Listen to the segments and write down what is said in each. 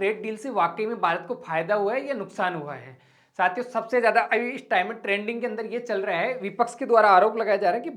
Trade deal से वाकई में भारत को फायदा हुआ है या नुकसान हुआ है। साथियों, सबसे ज्यादा अभी इस टाइम में ट्रेंडिंग के अंदर ये चल रहा है, विपक्ष के द्वारा आरोप लगाया जा रहा है कि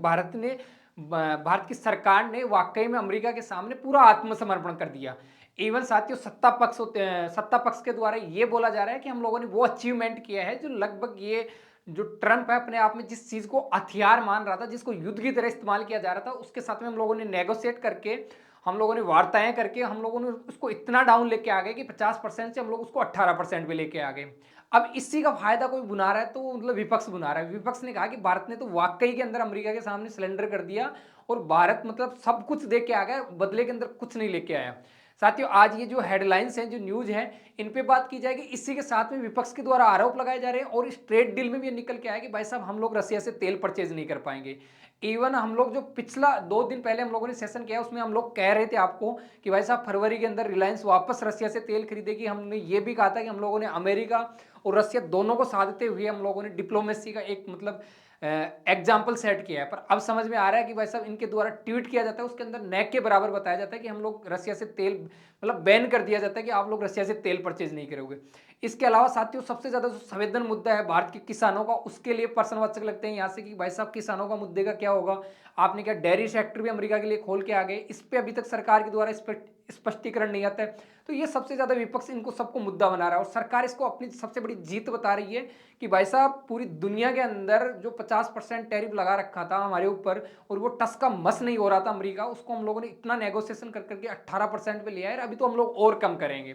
भारत की सरकार ने वाकई में अमेरिका के सामने पूरा आत्मसमर्पण कर दिया। इवन साथियों, सत्ता पक्ष के द्वारा ये बोला जा रहा है कि हम लोगों ने वो अचीवमेंट किया है जो लगभग ये जो ट्रंप है अपने आप में जिस चीज को हथियार मान रहा था, जिसको युद्ध की तरह इस्तेमाल किया जा रहा था, उसके साथ में हम लोगों ने नेगोशिएट करके, हम लोगों ने वार्ताएं करके, हम लोगों ने उसको इतना डाउन लेके आ गए कि 50% से हम लोग उसको 18% पे लेके आ गए। अब इसी का फायदा कोई बुना रहा है तो मतलब विपक्ष बुना रहा है। विपक्ष ने कहा कि भारत ने तो वाकई के अंदर अमेरिका के सामने सिलेंडर कर दिया और भारत मतलब सब कुछ दे के आ गया, बदले के अंदर कुछ नहीं लेके आया। साथियों, आज ये जो हेडलाइंस हैं, जो न्यूज है, इन पे बात की जाएगी। इसी के साथ में विपक्ष के द्वारा आरोप लगाए जा रहे हैं और इस ट्रेड डील में भी निकल के आया कि भाई साहब हम लोग रसिया से तेल परचेज नहीं कर पाएंगे। इवन हम लोग जो पिछला 2 दिन पहले हम लोगों ने सेशन किया उसमें हम लोग कह रहे थे आपको कि भाई साहब फरवरी के अंदर रिलायंस वापस रसिया से तेल खरीदेगी। हमने ये भी कहा था कि हम लोगों ने अमेरिका और रसिया दोनों को साधते हुए हम लोगों ने डिप्लोमेसी का एक मतलब एग्जाम्पल सेट किया है। पर अब समझ में आ रहा है कि भाई साहब इनके द्वारा ट्वीट किया जाता है, उसके अंदर न के बराबर बताया जाता है कि हम लोग रसिया से तेल मतलब बैन कर दिया जाता है कि आप लोग रसिया से तेल परचेज नहीं करोगे। इसके अलावा साथियों, सबसे ज्यादा जो संवेदन मुद्दा है भारत के किसानों का, उसके लिए प्रश्नवाचक लगते हैं यहाँ से कि भाई साहब किसानों का मुद्दे का क्या होगा। आपने क्या डेयरी सेक्टर भी अमेरिका के लिए खोल के आ गए, इस पे अभी तक सरकार के द्वारा स्पष्टीकरण नहीं आता है। तो ये सबसे ज्यादा विपक्ष इनको सबको मुद्दा बना रहा है और सरकार इसको अपनी सबसे बड़ी जीत बता रही है कि भाई साहब पूरी दुनिया के अंदर जो 50% टैरिफ लगा रखा था हमारे ऊपर और वो टस का मस नहीं हो रहा था अमेरिका, उसको हम लोगों ने इतना नेगोशिएशन कर करके 18% पे लिया है। अभी तो हम लोग और कम करेंगे।